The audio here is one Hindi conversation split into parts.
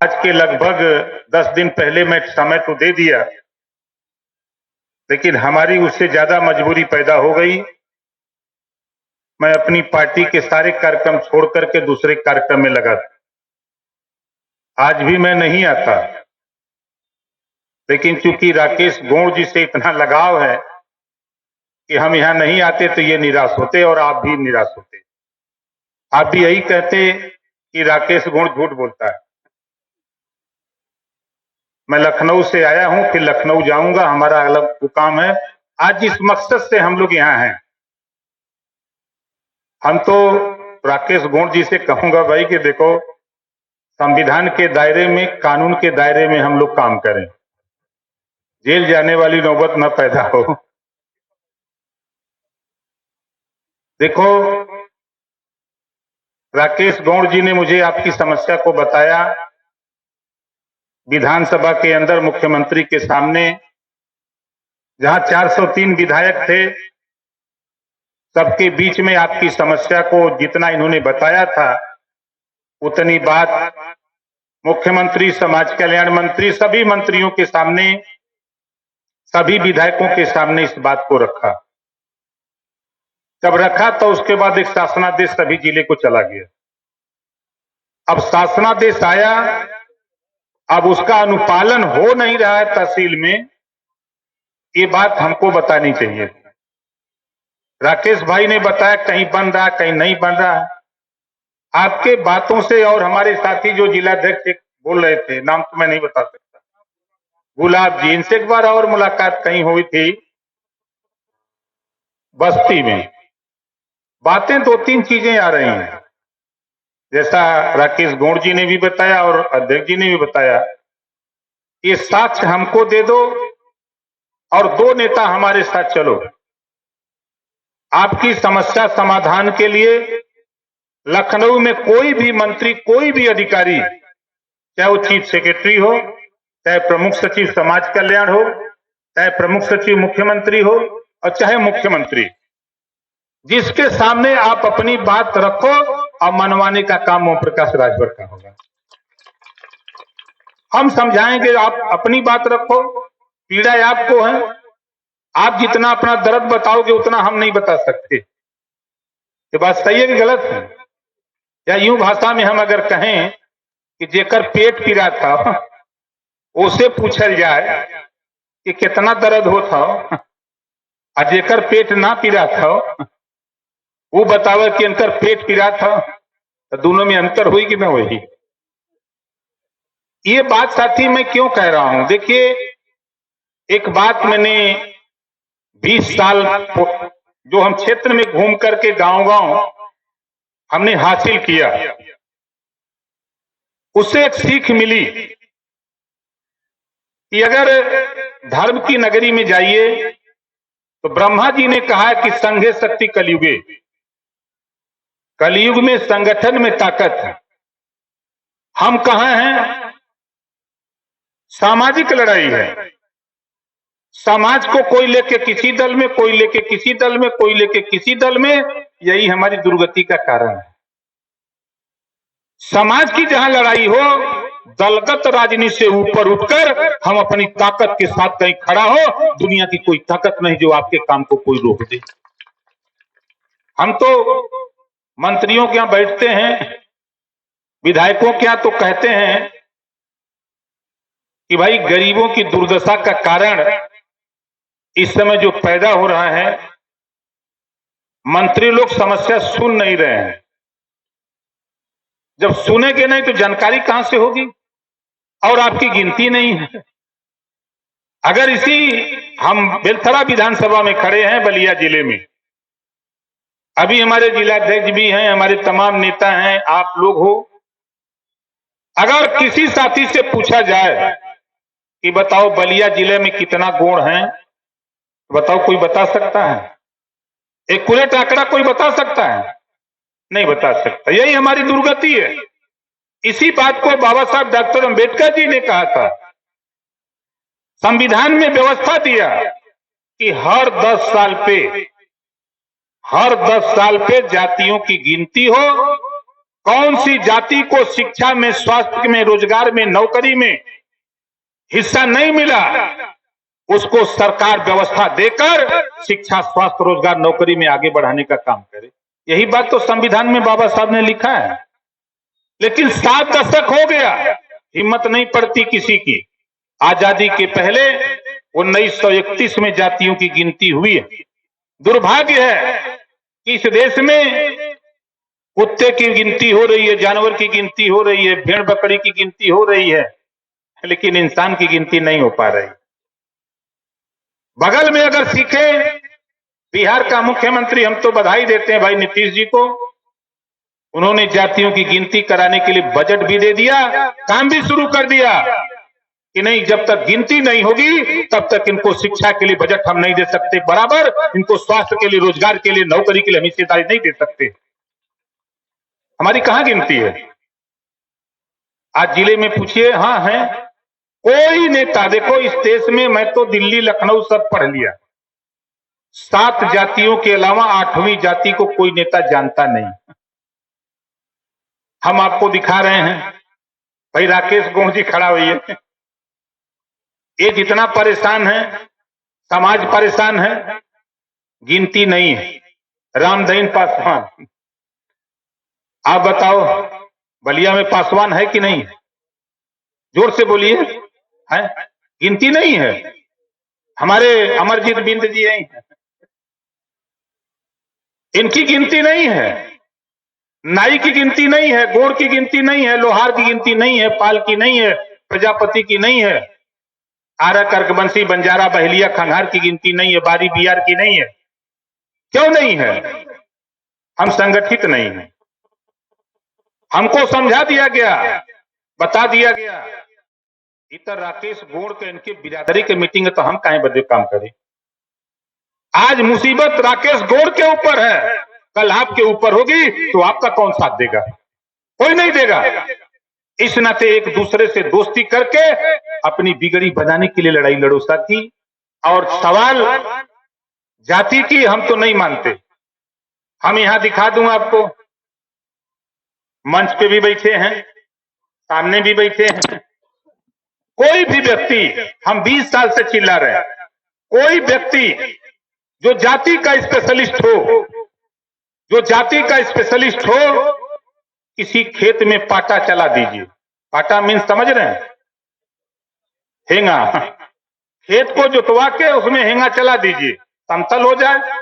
आज के लगभग 10 दिन पहले मैं समय तो दे दिया, लेकिन हमारी उससे ज्यादा मजबूरी पैदा हो गई। मैं अपनी पार्टी के सारे कार्यक्रम छोड़ करके दूसरे कार्यक्रम में लगा था। आज भी मैं नहीं आता, लेकिन चूंकि राकेश गोंड जी से इतना लगाव है कि हम यहाँ नहीं आते तो ये निराश होते और आप भी निराश होते। आप भी यही कहते कि राकेश गोंड झूठ बोलता है। मैं लखनऊ से आया हूं, फिर लखनऊ जाऊंगा, हमारा अलग काम है। आज जिस मकसद से हम लोग यहाँ हैं, हम तो राकेश गोंड जी से कहूंगा भाई कि देखो, संविधान के दायरे में, कानून के दायरे में हम लोग काम करें, जेल जाने वाली नौबत न पैदा हो। देखो, राकेश गोंड जी ने मुझे आपकी समस्या को बताया विधानसभा के अंदर मुख्यमंत्री के सामने, जहां 403 विधायक थे, सबके बीच में आपकी समस्या को जितना इन्होंने बताया था उतनी बात मुख्यमंत्री, समाज कल्याण मंत्री, सभी मंत्रियों के सामने, सभी विधायकों के सामने इस बात को रखा। जब रखा तो उसके बाद एक शासनादेश सभी जिले को चला गया। अब शासनादेश आया, अब उसका अनुपालन हो नहीं रहा है तहसील में, ये बात हमको बतानी चाहिए। राकेश भाई ने बताया कहीं बन रहा, कहीं नहीं बन रहा है। आपके बातों से और हमारे साथी जो जिलाध्यक्ष बोल रहे थे, नाम तो मैं नहीं बता सकता, गुलाब जी, इनसे एक बार और मुलाकात कहीं हुई थी बस्ती में। बातें 2-3 चीजें आ रही हैं, जैसा राकेश गोंड जी ने भी बताया और अध्यक्ष जी ने भी बताया। ये साक्ष्य हमको दे दो और 2 नेता हमारे साथ चलो। आपकी समस्या समाधान के लिए लखनऊ में कोई भी मंत्री, कोई भी अधिकारी, चाहे वो चीफ सेक्रेटरी हो, चाहे प्रमुख सचिव समाज कल्याण हो, चाहे प्रमुख सचिव मुख्यमंत्री हो, और चाहे मुख्यमंत्री, जिसके सामने आप अपनी बात रखो और मनवाने का काम ओम प्रकाश राजभर का होगा। हम समझाएंगे, आप अपनी बात रखो, पीड़ा आपको है, आप जितना अपना दर्द बताओगे उतना हम नहीं बता सकते। ये बात सही है कि गलत है? या यूं भाषा में हम अगर कहें कि जेकर पेट पीड़ा था उसे पूछल जाए कि कितना दर्द होता, और जेकर पेट ना पीड़ा था वो बतावे कि इनकर पेट पीड़ा था, तो दोनों में अंतर हुई कि ना हुई? ये बात साथी मैं क्यों कह रहा हूं? देखिए, एक बात मैंने 20 साल जो हम क्षेत्र में घूम करके गांव-गांव हमने हासिल किया, उससे एक सीख मिली कि अगर धर्म की नगरी में जाइए तो ब्रह्मा जी ने कहा कि संघे शक्ति कलयुगे, कलयुग में संगठन में ताकत है। हम कहां हैं? सामाजिक लड़ाई है। समाज को कोई लेके किसी दल में, कोई लेके किसी दल में, कोई लेके किसी दल में, यही हमारी दुर्गति का कारण है। समाज की जहां लड़ाई हो, दलगत राजनीति से ऊपर उठकर हम अपनी ताकत के साथ कहीं खड़ा हो, दुनिया की कोई ताकत नहीं जो आपके काम को कोई रोक दे। हम तो मंत्रियों के यहां बैठते हैं, विधायकों के यहां तो कहते हैं कि भाई गरीबों की दुर्दशा का कारण इस समय जो पैदा हो रहा है, मंत्री लोग समस्या सुन नहीं रहे हैं। जब सुनेंगे नहीं तो जानकारी कहां से होगी? और आपकी गिनती नहीं है। अगर हम बेलथरा विधानसभा में खड़े हैं, बलिया जिले में, अभी हमारे जिलाध्यक्ष भी हैं, हमारे तमाम नेता हैं, आप लोग हो। अगर किसी साथी से पूछा जाए कि बताओ बलिया जिले में कितना गोंड है, बताओ, कोई बता सकता है? एक कुलेट आंकड़ा कोई बता सकता है? नहीं बता सकता। यही हमारी दुर्गति है। इसी बात को बाबा साहब डॉक्टर अंबेडकर जी ने कहा था, संविधान में व्यवस्था दिया कि हर 10 साल पे जातियों की गिनती हो कौन सी जाति को शिक्षा में, स्वास्थ्य में, रोजगार में, नौकरी में हिस्सा नहीं मिला, उसको सरकार व्यवस्था देकर शिक्षा, स्वास्थ्य, रोजगार, नौकरी में आगे बढ़ाने का काम करे। यही बात तो संविधान में बाबा साहब ने लिखा है। लेकिन 7 दशक हो गया, हिम्मत नहीं पड़ती किसी की। आजादी के पहले 1931 में जातियों की गिनती हुई है। दुर्भाग्य है कि इस देश में कुत्ते की गिनती हो रही है, जानवर की गिनती हो रही है, भेड़ बकरी की गिनती हो रही है, लेकिन इंसान की गिनती नहीं हो पा रही। बगल में अगर सीखे, बिहार का मुख्यमंत्री, हम तो बधाई देते हैं भाई नीतीश जी को, उन्होंने जातियों की गिनती कराने के लिए बजट भी दे दिया, काम भी शुरू कर दिया कि नहीं, जब तक गिनती नहीं होगी तब तक इनको शिक्षा के लिए बजट हम नहीं दे सकते बराबर, इनको स्वास्थ्य के लिए, रोजगार के लिए, नौकरी के लिए हम हिस्सेदारी नहीं दे सकते। हमारी कहां गिनती है? आज जिले में पूछिए, हाँ है कोई नेता? देखो इस देश में मैं तो दिल्ली, लखनऊ सब पढ़ लिया, 7 जातियों के अलावा 8वीं जाति को कोई नेता जानता नहीं। हम आपको दिखा रहे हैं, भाई राकेश गौड़ जी खड़ा हुई है, ये जितना परेशान है, समाज परेशान है, गिनती नहीं है। रामदहीन पासवान, आप बताओ बलिया में पासवान है कि नहीं? जोर से बोलिए, है? गिनती नहीं है। हमारे अमरजीत बिंद जी हैं, इनकी गिनती नहीं है। नाई की गिनती नहीं है, गोड़ की गिनती नहीं है, लोहार की गिनती नहीं है, पाल की नहीं है, प्रजापति की नहीं है, आरा, कर्कबंशी, बंजारा, बहलिया, खंघार की गिनती नहीं है, बारी, बियार की नहीं है। क्यों नहीं है? हम संगठित नहीं है। हमको समझा दिया गया, बता दिया गया, इधर राकेश गौड़ के इनके बिरादरी के मीटिंग है तो हम काहे बदे काम करें? आज मुसीबत राकेश गौड़ के ऊपर है, कल आपके ऊपर होगी तो आपका कौन साथ देगा? कोई नहीं देगा। इस नाते एक दूसरे से दोस्ती करके अपनी बिगड़ी बनाने के लिए लड़ाई लड़ो साथी। और सवाल जाति की हम तो नहीं मानते। हम यहां दिखा दूं आपको, मंच पे भी बैठे हैं, सामने भी बैठे हैं, कोई भी व्यक्ति, हम 20 साल से चिल्ला रहे हैं, कोई व्यक्ति जो जाति का स्पेशलिस्ट हो, जो जाति का स्पेशलिस्ट हो, किसी खेत में पाटा चला दीजिए। पाटा मीन्स समझ रहे हैं? हेंगा। खेत को जुतवा के उसमें हेंगा चला दीजिए, समतल हो जाए।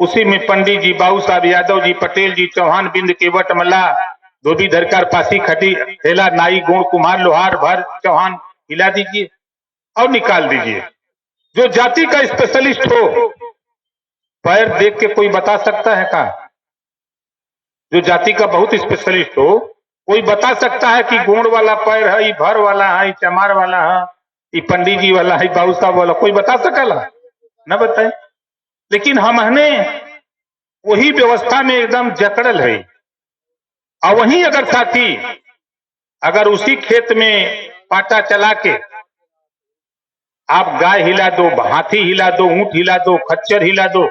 उसी में पंडित जी, बाबू साहब यादव जी, पटेल जी, चौहान, बिंद, केवट, मल्ला, धोबी, धरकर, पासी, खटी, हेला, नाई, गोड़, कुम्हार, लोहार, भर, चौहान हिला दीजिए और निकाल दीजिए। जो जाति का स्पेशलिस्ट हो, पैर देख के कोई बता सकता है का? जो जाति का बहुत स्पेशलिस्ट हो, कोई बता सकता है कि गोड़ वाला पैर है, ये भर वाला है, ये चमार वाला है, ये पंडित जी वाला है, बाबू साहब वाला? कोई बता सकला? न बताए। लेकिन हमने वही व्यवस्था में एकदम जकड़ल है। और वहीं अगर साथी, अगर उसी खेत में पाटा चला के आप गाय हिला दो, हाथी हिला दो, ऊंट हिला दो, खच्चर हिला दो,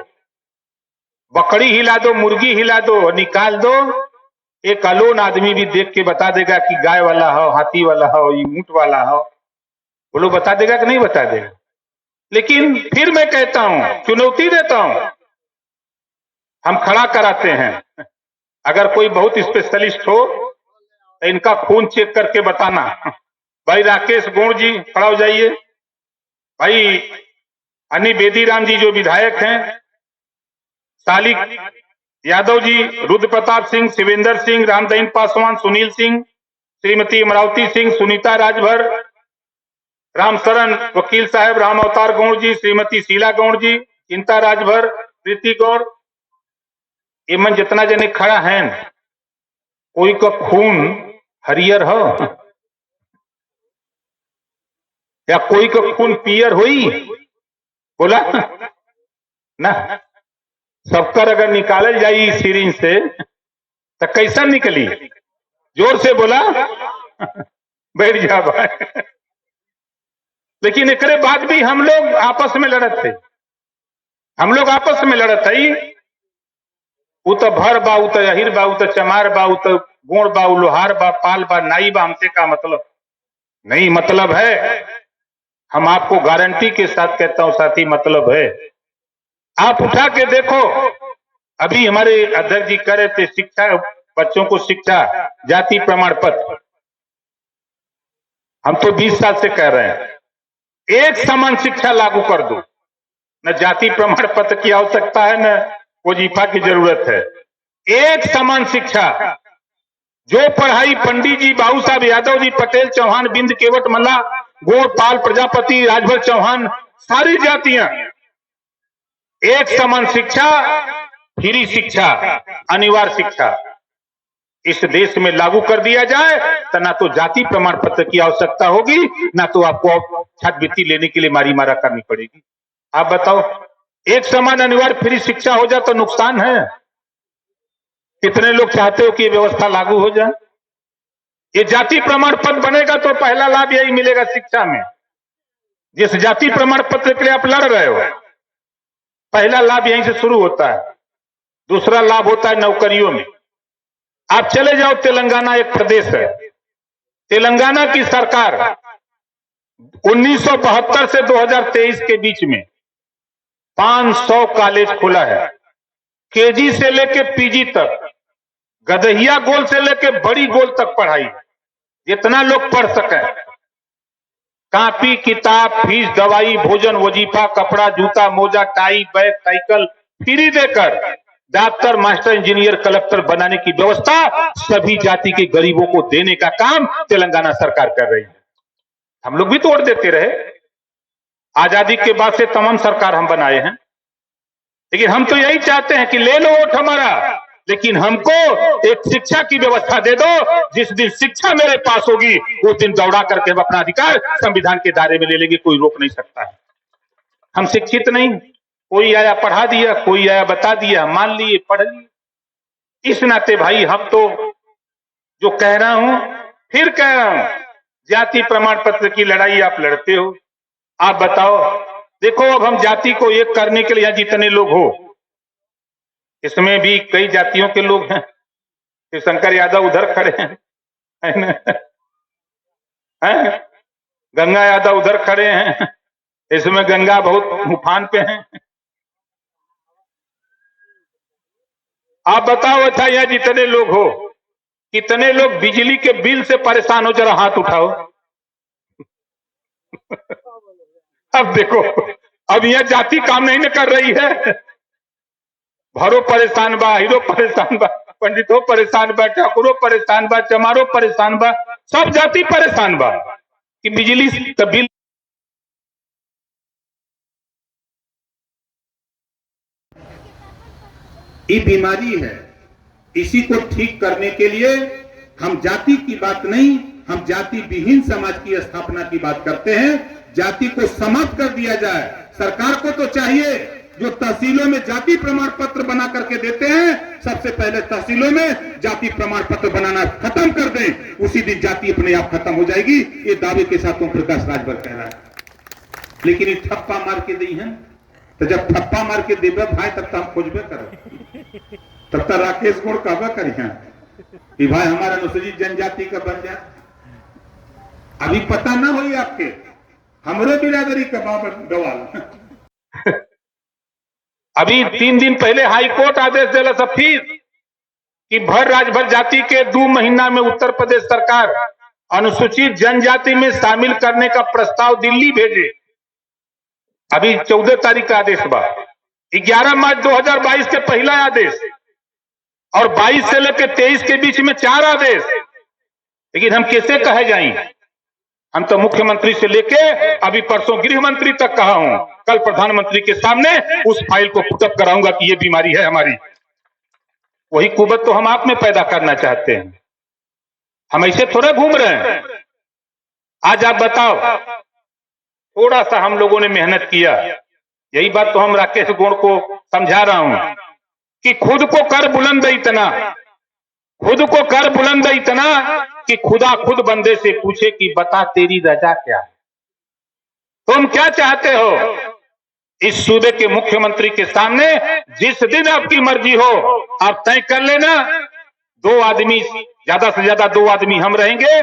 बकरी हिला दो, मुर्गी हिला दो, निकाल दो, एक अलोन आदमी भी देख के बता देगा कि गाय वाला हो, हाथी वाला हो, ये ऊंट वाला हो। वो लोग बता देगा कि नहीं बता देगा? लेकिन फिर मैं कहता हूं, चुनौती देता हूं, हम खड़ा कराते हैं। अगर कोई बहुत स्पेशलिस्ट हो तो इनका खून चेक करके बताना। भाई राकेश गौड़ जी खड़ा हो जाइए, भाई अनि बेदीराम जी जो विधायक हैं, सालिक यादव जी, रुद्र प्रताप सिंह, शिवेंद्र सिंह, रामदहीन पासवान, सुनील सिंह, श्रीमती अमरावती सिंह, सुनीता राजभर, रामशरण वकील साहब, राम अवतार गौड़ जी, श्रीमती शीला गौड़ जी, चिंता राजभर, प्रीति गौड़, एमन जितना जने खड़ा है, कोई का खून हरियर हो या कोई का खून पियर होई? बोला ना। सबकर अगर निकालल जाई सिरिंज से तो कैसा निकली? जोर से बोला। बैठ जा भाई। लेकिन एकरे बाद भी हम लोग आपस में लड़त थे, हम लोग आपस में लड़त है। उत भर बा, उत अहिर बा, उत चमार बा, उत गोड़ बा, लोहार बा, पाल बा, नाई बा, हमसे का मतलब नहीं? मतलब है। हम आपको गारंटी के साथ कहता हूं साथी, मतलब है। आप उठा के देखो, अभी हमारे अध्यक्ष जी कह रहे थे शिक्षा, बच्चों को शिक्षा, जाति प्रमाण पत्र। हम तो 20 साल से कह रहे हैं, एक समान शिक्षा लागू कर दो। न जाति प्रमाण पत्र की आवश्यकता है, न वजीफा की जरूरत है। एक समान शिक्षा, जो पढ़ाई पंडित जी, बाबू साहब यादव जी, पटेल, चौहान, बिंद, केवट, मल्ला, गोड़, पाल, प्रजापति, राजभर, चौहान, सारी जातियां, एक समान शिक्षा, फ्री शिक्षा, अनिवार्य शिक्षा इस देश में लागू कर दिया जाए, तो ना तो जाति प्रमाण पत्र की आवश्यकता होगी, ना तो आपको छात्रवृत्ति लेने के लिए मारी मारा करनी पड़ेगी। आप बताओ, एक समान अनिवार्य फ्री शिक्षा हो जाए तो नुकसान है? कितने लोग चाहते हो कि ये व्यवस्था लागू हो जाए? ये जाति प्रमाण पत्र बनेगा तो पहला लाभ यही मिलेगा शिक्षा में। जिस जाति प्रमाण पत्र के लिए आप लड़ रहे हो, पहला लाभ यहीं से शुरू होता है। दूसरा लाभ होता है नौकरियों में। आप चले जाओ, तेलंगाना एक प्रदेश है, तेलंगाना की सरकार 1972 से 2023 के बीच में 500 कॉलेज खुला है, केजी से लेके पीजी तक, गदहिया गोल से लेके बड़ी गोल तक पढ़ाई, जितना लोग पढ़ सके। कापी, किताब, फीस, दवाई, भोजन, वजीफा, कपड़ा, जूता, मोजा, टाई, बैग, साइकिल फ्री देकर डॉक्टर, मास्टर, इंजीनियर, कलेक्टर बनाने की व्यवस्था सभी जाति के गरीबों को देने का काम तेलंगाना सरकार कर रही है। हम लोग भी तो वोट देते रहे, आजादी के बाद से तमाम सरकार हम बनाए हैं, लेकिन हम तो यही चाहते हैं कि ले लो वोट हमारा, लेकिन हमको एक शिक्षा की व्यवस्था दे दो। जिस दिन शिक्षा मेरे पास होगी, उस दिन दौड़ा करके हम अपना अधिकार संविधान के दायरे में ले लेंगे, कोई रोक नहीं सकता है। हम शिक्षित नहीं, कोई आया पढ़ा दिया, कोई आया बता दिया, मान लिए, पढ़ लिए। इस नाते भाई, हम तो जो कह रहा हूं, फिर कह रहा हूं, जाति प्रमाण पत्र की लड़ाई आप लड़ते हो। आप बताओ, देखो अब हम जाति को एक करने के लिए यहां जितने लोग हो, इसमें भी कई जातियों के लोग हैं। शिवशंकर यादव उधर खड़े हैं, है ना? गंगा यादव उधर खड़े हैं, इसमें गंगा बहुत उफान पे हैं। आप बताओ, अच्छा यहाँ जितने लोग हो, कितने लोग बिजली के बिल से परेशान हो? जरा हाथ उठाओ। अब देखो, अब यह जाति काम नहीं न कर रही है। भरो परेशान बा, हीरो परेशान बा, पंडितों परेशान बा, ठाकुरों परेशान बा, चमारों परेशान बा, सब जाति परेशान बा कि बिजली का बिल। ये बीमारी है, इसी को ठीक करने के लिए हम जाति की बात नहीं, हम जाति विहीन समाज की स्थापना की बात करते हैं। जाति को समाप्त कर दिया जाए। सरकार को तो चाहिए, जो तहसीलों में जाति प्रमाण पत्र बना करके देते हैं, सबसे पहले तहसीलों में जाति प्रमाण पत्र बनाना खत्म कर दें, उसी दिन जाति अपने आप खत्म हो जाएगी। ये दावे के साथ ओम प्रकाश राजभर कह रहा है। लेकिन ये ठप्पा मार के दी है, तो जब ठप्पा मार के देवे भाई, तब तो हम खोजबे करो, तब तक राकेश गुण कहबा करिए कि भाई हमारा अनुसूचित जनजाति का बन जाए। अभी पता ना हुई आपके, हमरो बिरादरी का गवाल। अभी 3 दिन पहले हाई कोर्ट आदेश दिला सब फिर कि भर राजभर जाति के 2 महीना में उत्तर प्रदेश सरकार अनुसूचित जनजाति में शामिल करने का प्रस्ताव दिल्ली भेजे। अभी 14 तारीख का आदेश बा, 11 मार्च 2022 के पहला आदेश, और 22 से लेकर 23 के बीच में 4 आदेश। लेकिन हम कैसे कहे जाएं? हम तो मुख्यमंत्री से लेके अभी परसों गृह मंत्री तक कहा हूं, कल प्रधानमंत्री के सामने उस फाइल को पुटअप कराऊंगा कि ये बीमारी है हमारी। वही कुबत तो हम आप में पैदा करना चाहते हैं। हम ऐसे थोड़ा घूम रहे हैं। आज आप बताओ, थोड़ा सा हम लोगों ने मेहनत किया, यही बात तो हम राकेश गौड़ को समझा रहा हूं कि खुद को कर बुलंद इतना, खुद को कर बुलंद इतना कि खुदा खुद बंदे से पूछे कि बता तेरी रजा क्या है, तुम क्या चाहते हो? इस सूबे के मुख्यमंत्री के सामने जिस दिन आपकी मर्जी हो आप तय कर लेना। 2 आदमी, ज्यादा से ज्यादा 2 आदमी हम रहेंगे,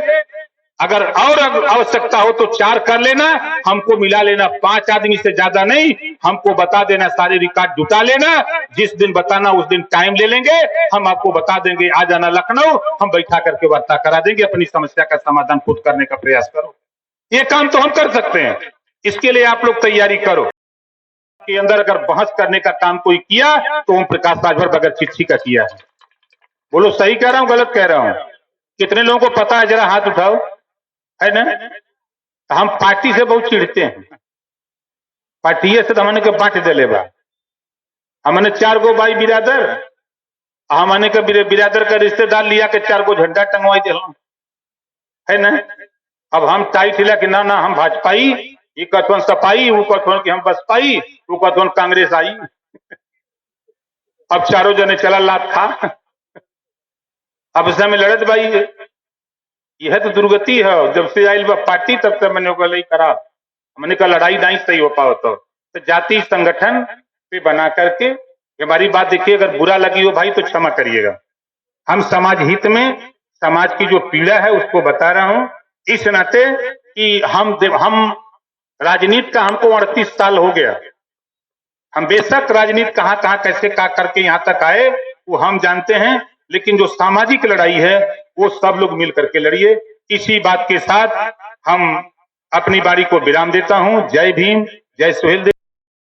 अगर और आवश्यकता हो तो 4 कर लेना, हमको मिला लेना, 5 आदमी से ज्यादा नहीं। हमको बता देना, सारे रिकॉर्ड जुटा लेना, जिस दिन बताना उस दिन टाइम ले लेंगे, हम आपको बता देंगे, आ जाना लखनऊ, हम बैठा करके वार्ता करा देंगे, अपनी समस्या का समाधान खुद करने का प्रयास करो। ये काम तो हम कर सकते हैं, इसके लिए आप लोग तैयारी करो। के अंदर अगर बहस करने का काम कोई किया तो ओम प्रकाश राजभर बगैर चिट्ठी का किया है। बोलो सही कह रहा हूं गलत कह रहा हूं? कितने लोगों को पता है? जरा हाथ उठाओ, है ना? हम पार्टी से बहुत चिढ़ते हैं, पार्टी से तो हमने के बांट दे बा। हमने 4 गो भाई बिरादर, हमने के बिरादर का रिश्तेदार लिया के 4 गो झंडा टंगवाई दे, है ना? अब हम टाइट हिला कि ना ना हम भाजपाई, ये कथवन सपाई, वो कथवन कि हम बसपाई, वो कथवन कांग्रेस आई। अब चारों जने चला लात खा। अब इस में लड़त भाई, यह तो दुर्गति है। जब से आई पार्टी तब से मैंने गई करा, मैंने कहा लड़ाई नहीं सही हो पाओ तो जाति संगठन पे बना करके हमारी बात देखिए। अगर बुरा लगी हो भाई तो क्षमा करिएगा। हम समाज हित में समाज की जो पीड़ा है उसको बता रहा हूं, इस नाते कि हम राजनीति का हमको 38 साल हो गया। हम बेशक राजनीति कहां कहां कैसे का करके यहां तक आए वो हम जानते हैं, लेकिन जो सामाजिक लड़ाई है वो सब लोग मिल करके लड़िए। इसी बात के साथ हम अपनी बारी को विराम देता हूं। जय भीम, जय सुहेल।